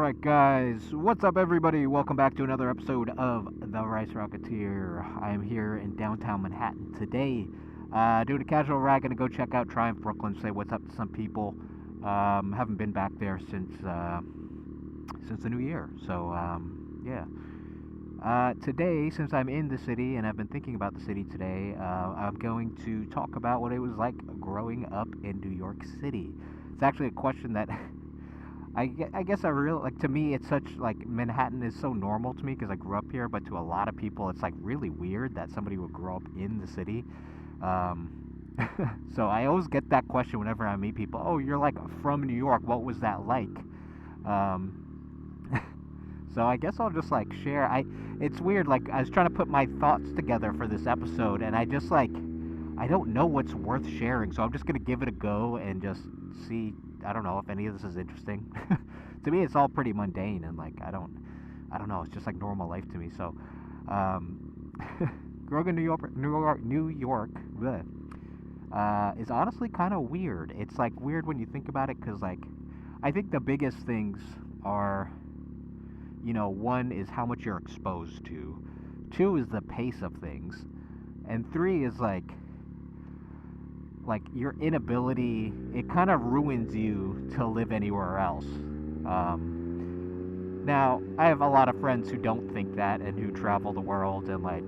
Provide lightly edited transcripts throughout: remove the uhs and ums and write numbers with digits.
Alright guys, what's up everybody? Welcome back to another episode of The Rice Rocketeer. I am here in downtown Manhattan today. Doing a casual ride, gonna go check out Triumph Brooklyn, say what's up to some people. Haven't been back there since the new year, so yeah. Today, since I'm in the city and I've been thinking about the city today, I'm going to talk about what it was like growing up in New York City. It's actually a question that I guess I really like. To me, it's such like Manhattan is so normal to me because I grew up here, but to a lot of people, it's like really weird that somebody would grow up in the city. So I always get that question whenever I meet people. Oh, you're like from New York. What was that like? So I guess I'll just like share. It's weird. Like I was trying to put my thoughts together for this episode, and I just like I don't know what's worth sharing. So I'm just gonna give it a go and just see. I don't know if any of this is interesting. To me, it's all pretty mundane, and like I don't know. It's just like normal life to me. So, growing in New York, bleh, is honestly kind of weird. It's like weird when you think about it, because like I think the biggest things are, one is how much you're exposed to, two is the pace of things, and three is like your inability. It kind of ruins you to live anywhere else. Now I have a lot of friends who don't think that and who travel the world, and like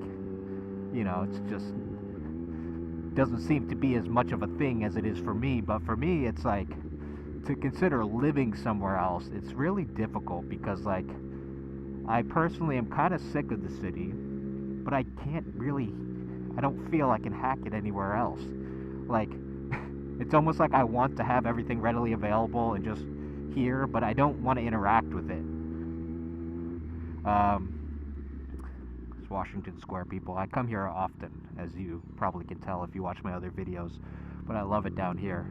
it's just doesn't seem to be as much of a thing as it is for me. But for me, it's like to consider living somewhere else, it's really difficult, because like I personally am kind of sick of the city, but I don't feel I can hack it anywhere else. Like, it's almost like I want to have everything readily available and just here, but I don't want to interact with it. It's Washington Square, people. I come here often, as you probably can tell if you watch my other videos, but I love it down here.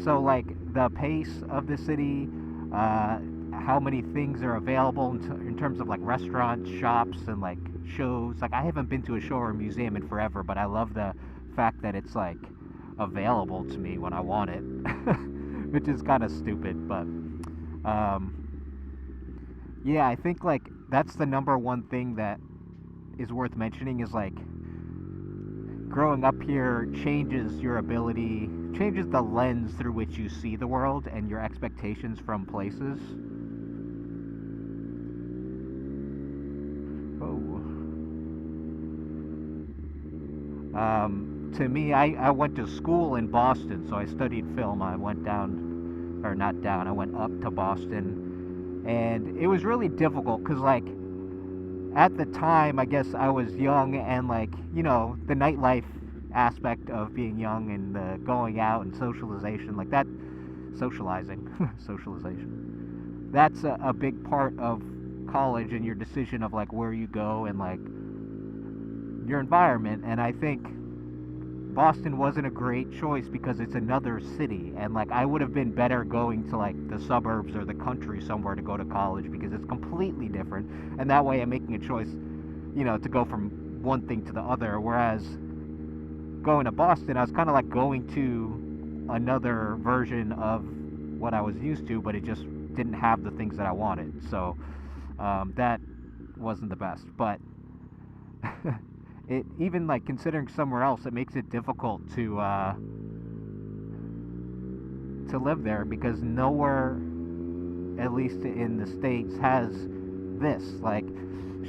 So like the pace of the city, how many things are available in terms of like restaurants, shops, and like shows. Like I haven't been to a show or a museum in forever, but I love the fact that it's like available to me when I want it, which is kind of stupid. But yeah, I think like that's the number one thing that is worth mentioning, is like growing up here changes the lens through which you see the world and your expectations from places. To me, I went to school in Boston, so I studied film. I went up to Boston, and it was really difficult because, like, at the time, I guess I was young, and, like, the nightlife aspect of being young and the going out and socialization, like that, socializing, that's a big part of college and your decision of, like, where you go and, like, your environment. And I think Boston wasn't a great choice because it's another city, and like I would have been better going to like the suburbs or the country somewhere to go to college, because it's completely different, and that way I'm making a choice to go from one thing to the other. Whereas going to Boston, I was kind of like going to another version of what I was used to, but it just didn't have the things that I wanted, so that wasn't the best. But it, even like considering somewhere else, it makes it difficult to live there, because nowhere, at least in the States, has this. Like,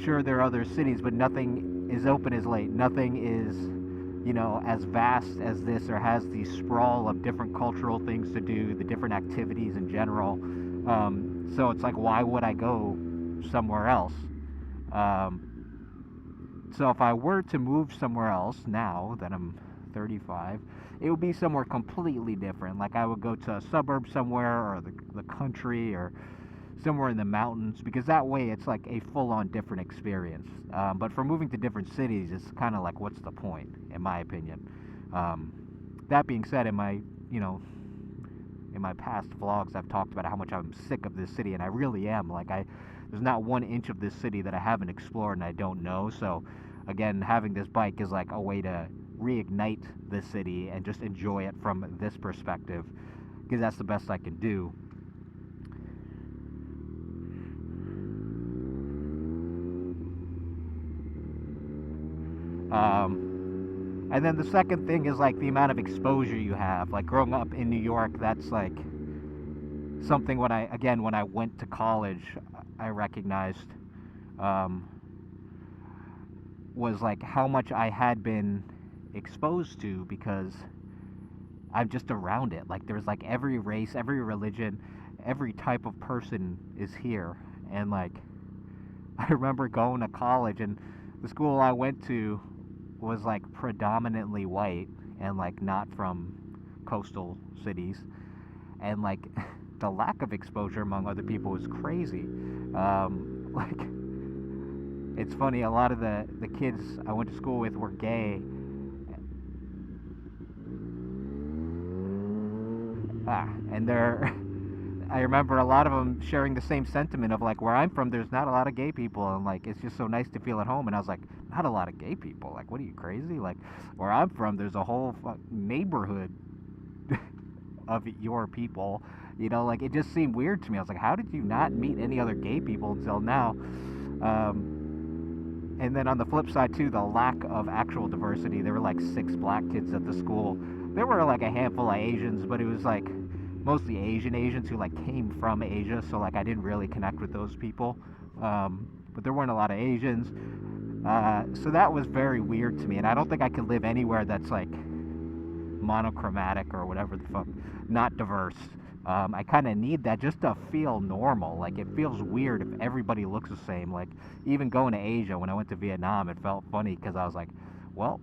sure, there are other cities, but nothing is open as late. Nothing is, as vast as this, or has the sprawl of different cultural things to do, the different activities in general. So it's like, why would I go somewhere else? So if I were to move somewhere else now that I'm 35, it would be somewhere completely different. Like I would go to a suburb somewhere, or the country, or somewhere in the mountains, because that way it's like a full-on different experience. But for moving to different cities, it's kind of like, what's the point, in my opinion? That being said, in my past vlogs, I've talked about how much I'm sick of this city, and I really am. Like there's not 1 inch of this city that I haven't explored and I don't know. So again, having this bike is like a way to reignite the city and just enjoy it from this perspective, because that's the best I can do. And then the second thing is like the amount of exposure you have. Like growing up in New York, that's like something when I went to college, I recognized um, was like how much I had been exposed to, because I'm just around it. Like there's like every race, every religion, every type of person is here. And like I remember going to college, and the school I went to was like predominantly white and like not from coastal cities. And like the lack of exposure among other people was crazy. Like it's funny, a lot of the kids I went to school with were gay. And they're I remember a lot of them sharing the same sentiment of like, where I'm from, there's not a lot of gay people, and like it's just so nice to feel at home. And I was like, not a lot of gay people? Like, what are you, crazy? Like, where I'm from, there's a whole neighborhood of your people. You know, like it just seemed weird to me. I was like, how did you not meet any other gay people until now? And then on the flip side too, the lack of actual diversity. There were like 6 black kids at the school. There were like a handful of Asians, but it was like mostly Asians who like came from Asia, so like I didn't really connect with those people. But there weren't a lot of Asians, so that was very weird to me. And I don't think I could live anywhere that's like monochromatic or whatever the fuck, not diverse. I kind of need that just to feel normal. Like it feels weird if everybody looks the same. Like even going to Asia, when I went to Vietnam, it felt funny because I was like, well,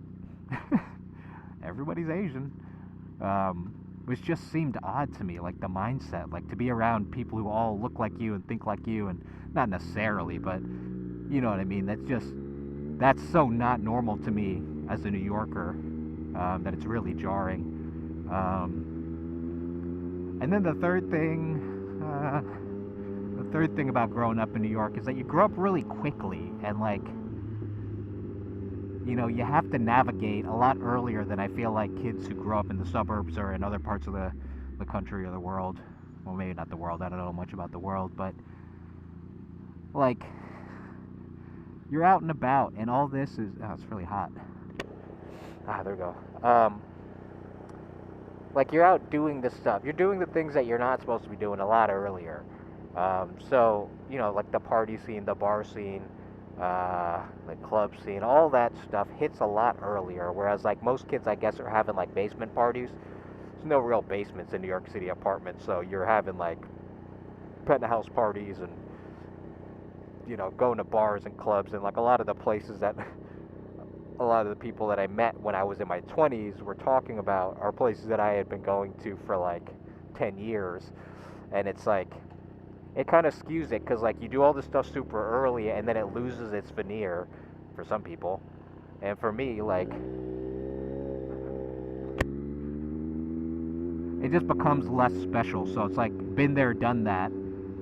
everybody's Asian. Which just seemed odd to me, like the mindset, like to be around people who all look like you and think like you, and not necessarily, but you know what I mean. That's so not normal to me as a New Yorker, that it's really jarring. And then the third thing about growing up in New York is that you grow up really quickly, and like, you know, you have to navigate a lot earlier than I feel like kids who grow up in the suburbs or in other parts of the country or the world. Well, maybe not the world, I don't know much about the world, but like you're out and about, and all this is, it's really hot. There we go. Like you're out doing this stuff. You're doing the things that you're not supposed to be doing a lot earlier. So, you know, like the party scene, the bar scene, the club scene, all that stuff hits a lot earlier. Whereas like most kids, I guess, are having like basement parties. There's no real basements in New York City apartments, so you're having like penthouse parties and, you know, going to bars and clubs, and like a lot of the places that a lot of the people that I met when I was in my 20s were talking about are places that I had been going to for like 10 years. And it's like, it kind of skews it, because like you do all this stuff super early and then it loses its veneer for some people. And for me, like, it just becomes less special. So it's like, been there, done that.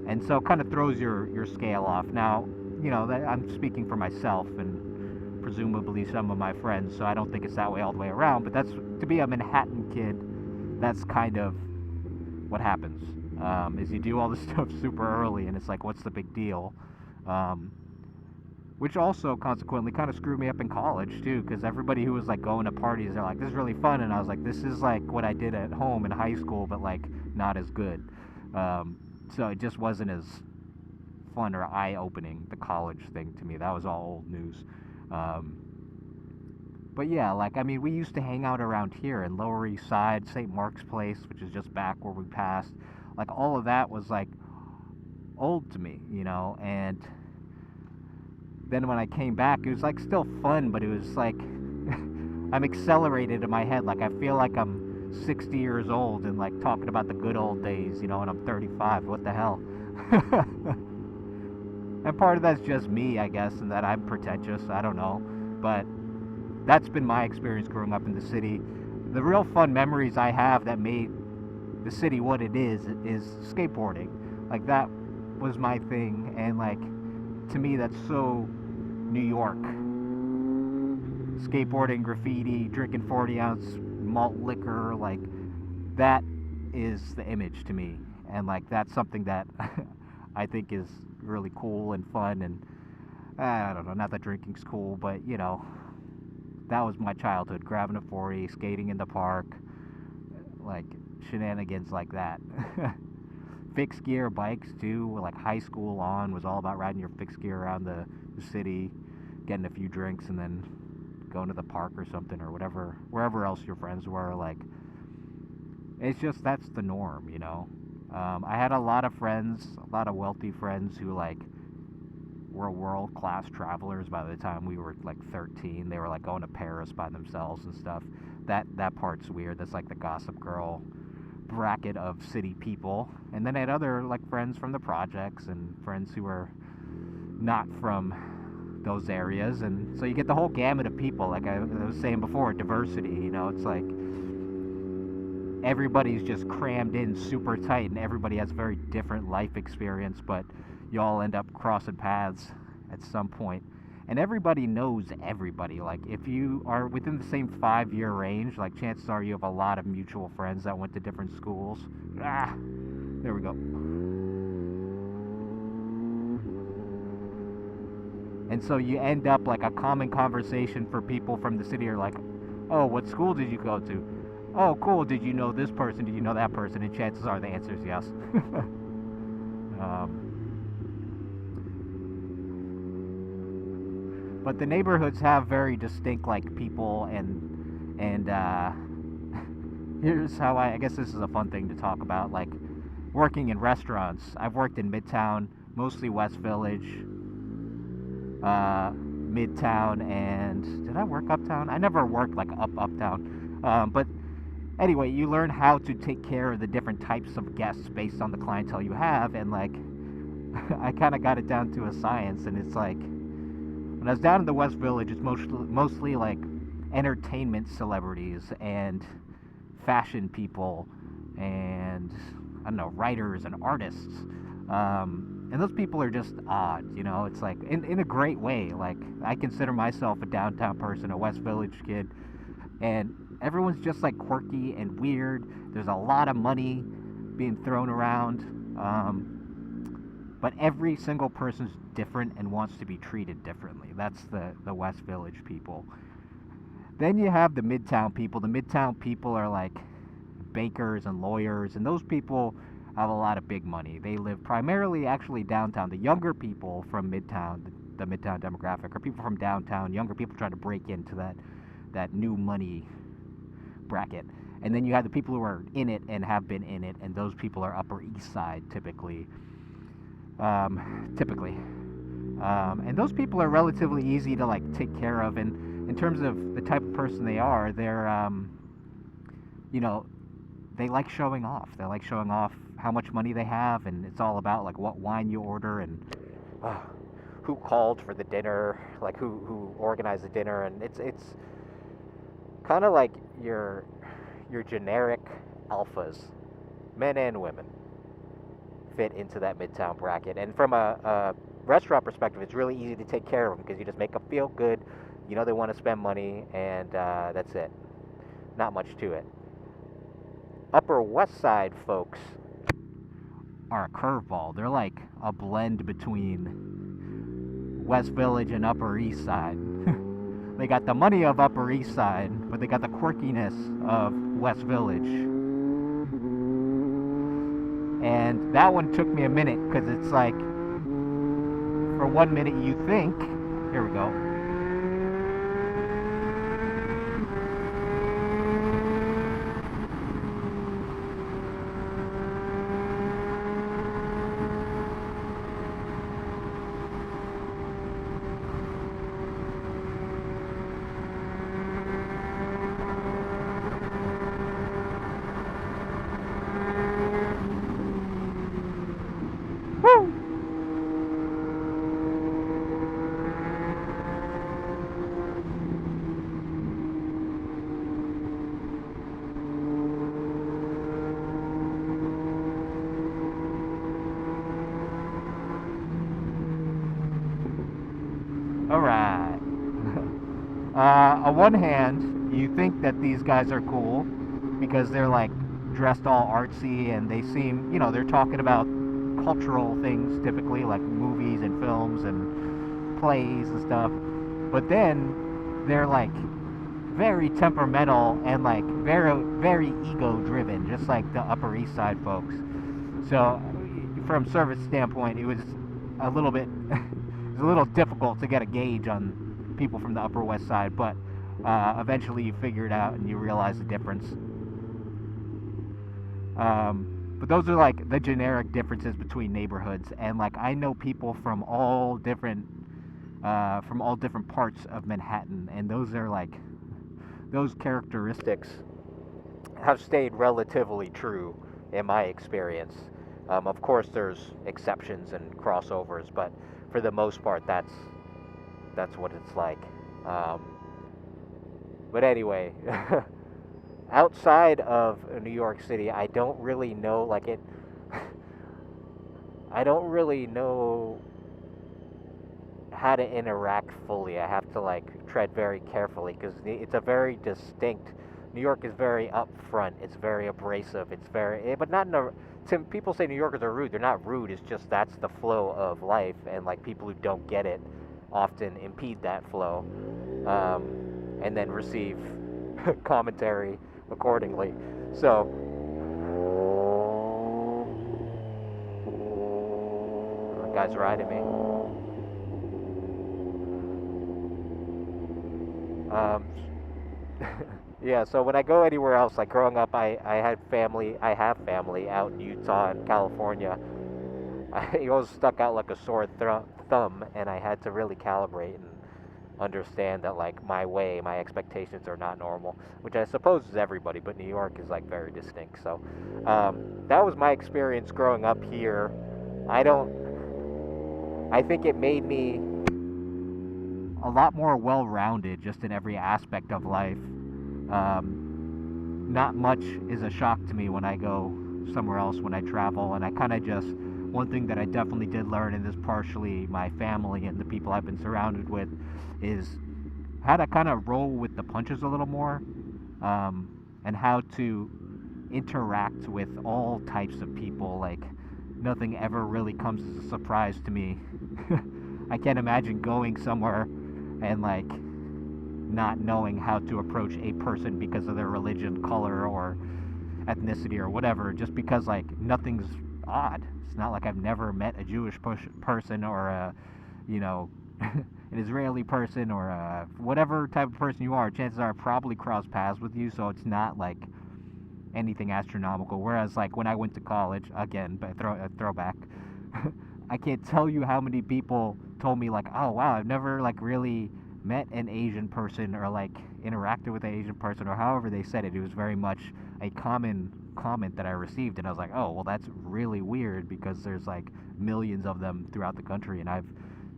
And so it kind of throws your scale off. Now, you know, I'm speaking for myself and presumably some of my friends, so I don't think it's that way all the way around. But that's, to be a Manhattan kid, that's kind of what happens. Is you do all this stuff super early, and it's like, what's the big deal? Which also consequently kind of screwed me up in college too, because everybody who was like going to parties, they're like, this is really fun, and I was like, this is like what I did at home in high school, but like not as good. So it just wasn't as fun or eye-opening, the college thing, to me. That was all old news. But yeah, like, I mean, we used to hang out around here in Lower East Side, St. Mark's Place, which is just back where we passed. Like, all of that was like old to me, you know. And then when I came back, it was like still fun, but it was like I'm accelerated in my head. Like, I feel like I'm 60 years old and like talking about the good old days, you know, and I'm 35. What the hell? And part of that's just me, I guess, and that I'm pretentious. I don't know. But that's been my experience growing up in the city. The real fun memories I have that made the city what it is skateboarding. Like, that was my thing. And like, to me, that's so New York. Skateboarding, graffiti, drinking 40-ounce malt liquor, like, that is the image to me, and like that's something that I think is really cool and fun. And I don't know, not that drinking's cool, but you know, that was my childhood, grabbing a 40, skating in the park, like shenanigans like that. Fixed gear bikes too, like high school on was all about riding your fixed gear around the city, getting a few drinks, and then going to the park or something, or whatever, wherever else your friends were. Like, it's just, that's the norm, you know. I had a lot of friends, a lot of wealthy friends who like were world-class travelers by the time we were like 13. They were like going to Paris by themselves and stuff. That part's weird. That's like the Gossip Girl bracket of city people. And then I had other like friends from the projects and friends who were not from those areas, and so you get the whole gamut of people. Like I was saying before, diversity, you know. It's like everybody's just crammed in super tight, and everybody has a very different life experience, but you all end up crossing paths at some point. And everybody knows everybody. Like, if you are within the same 5-year range, like, chances are you have a lot of mutual friends that went to different schools. There we go. And so you end up, like, a common conversation for people from the city are like, oh, what school did you go to? Oh, cool, did you know this person? Did you know that person? And chances are the answer is yes. But the neighborhoods have very distinct, like, people, and here's how I guess this is a fun thing to talk about, like, working in restaurants. I've worked in Midtown, mostly West Village, Midtown, and did I work Uptown? I never worked, like, uptown, but anyway, you learn how to take care of the different types of guests based on the clientele you have, and, like, I kind of got it down to a science, and it's like, when I was down in the West Village, it's mostly like entertainment celebrities and fashion people and, I don't know, writers and artists. And those people are just odd, you know. It's like, in a great way. Like, I consider myself a downtown person, a West Village kid, and everyone's just like quirky and weird. There's a lot of money being thrown around. But every single person's different and wants to be treated differently. That's the West Village people. Then you have the Midtown people. The Midtown people are like bakers and lawyers, and those people have a lot of big money. They live primarily actually downtown. The younger people from Midtown, the Midtown demographic, are people from downtown, younger people trying to break into that new money bracket. And then you have the people who are in it and have been in it, and those people are Upper East Side typically. And those people are relatively easy to like take care of, and in terms of the type of person they are, they're you know, they like showing off. They like showing off how much money they have, and it's all about like what wine you order and who called for the dinner, like who organized the dinner, and it's kind of like your generic alphas, men and women, fit into that Midtown bracket. And from a restaurant perspective, it's really easy to take care of them because you just make them feel good. You know they want to spend money, and that's it. Not much to it. Upper West Side folks are a curveball. They're like a blend between West Village and Upper East Side. They got the money of Upper East Side, but they got the quirkiness of West Village. And that one took me a minute, because it's like, for 1 minute you think, here we go. Alright. On one hand, you think that these guys are cool because they're like dressed all artsy, and they seem, they're talking about cultural things typically, like movies and films and plays and stuff. But then they're like very temperamental and like very, very ego driven, just like the Upper East Side folks. So from service standpoint, it was a little bit it was a little difficult to get a gauge on people from the Upper West Side, but eventually you figure it out and you realize the difference. But those are like the generic differences between neighborhoods, and like I know people from all different parts of Manhattan, and those characteristics have stayed relatively true in my experience. Of course, there's exceptions and crossovers, but for the most part, that's what it's like. But anyway, outside of New York City, I don't really know I don't really know how to interact fully. I have to like tread very carefully because it's a very distinct. New York is very upfront. It's very abrasive. It's very, but not in a. People say New Yorkers are rude. They're not rude. It's just that's the flow of life, and like people who don't get it often impede that flow, and then receive commentary accordingly. So, the guy's riding me. Yeah, so when I go anywhere else, like growing up, I have family out in Utah and California. I always stuck out like a sore thumb, and I had to really calibrate and understand that like my expectations are not normal, which I suppose is everybody, but New York is like very distinct. So that was my experience growing up here. I think it made me a lot more well-rounded just in every aspect of life. Not much is a shock to me when I go somewhere else, when I travel, and I kind of just, one thing that I definitely did learn, and this partially my family and the people I've been surrounded with, is how to kind of roll with the punches a little more, and how to interact with all types of people. Like, nothing ever really comes as a surprise to me. I can't imagine going somewhere and like not knowing how to approach a person because of their religion, color, or ethnicity or whatever, just because like nothing's odd. It's not like I've never met a Jewish person or a, an Israeli person or a whatever type of person you are. Chances are I probably cross paths with you, so it's not like anything astronomical. Whereas like when I went to college, again, but throwback, I can't tell you how many people told me like, oh wow, I've never like really met an Asian person or like interacted with an Asian person, or however they said it. It was very much a common comment that I received, and I was like, oh well, that's really weird because there's like millions of them throughout the country, and I've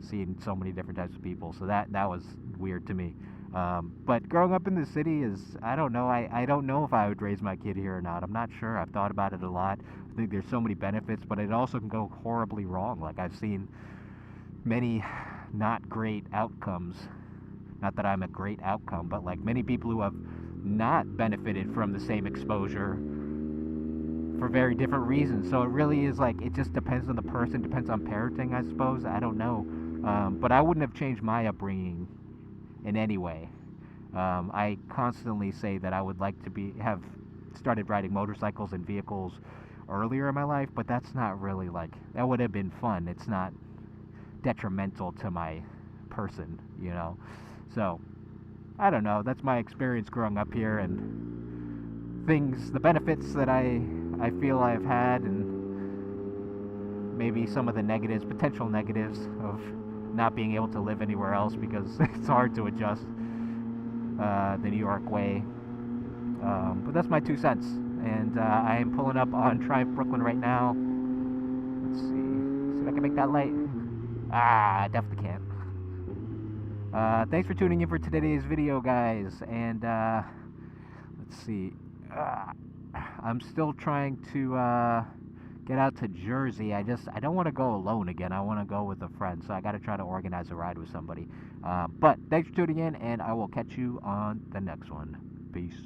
seen so many different types of people. So that was weird to me. But growing up in the city is, I don't know. I don't know if I would raise my kid here or not. I'm not sure. I've thought about it a lot. I think there's so many benefits, but it also can go horribly wrong. Like I've seen many not great outcomes. Not that I'm a great outcome, but like many people who have not benefited from the same exposure for very different reasons. So it really is like, it just depends on the person, depends on parenting, I suppose. I don't know. But I wouldn't have changed my upbringing in any way. I constantly say that I would like to have started riding motorcycles and vehicles earlier in my life, but that's not really like, that would have been fun. It's not detrimental to my person, So, I don't know. That's my experience growing up here, and the benefits that I feel I've had, and maybe some of the potential negatives of not being able to live anywhere else because it's hard to adjust the New York way. But that's my 2 cents, and I am pulling up on Triumph Brooklyn right now. Let's see if I can make that light. I definitely can't. Thanks for tuning in for today's video, guys, and let's see. I'm still trying to get out to Jersey. I don't want to go alone again. I want to go with a friend, so I got to try to organize a ride with somebody. But thanks for tuning in, and I will catch you on the next one. Peace.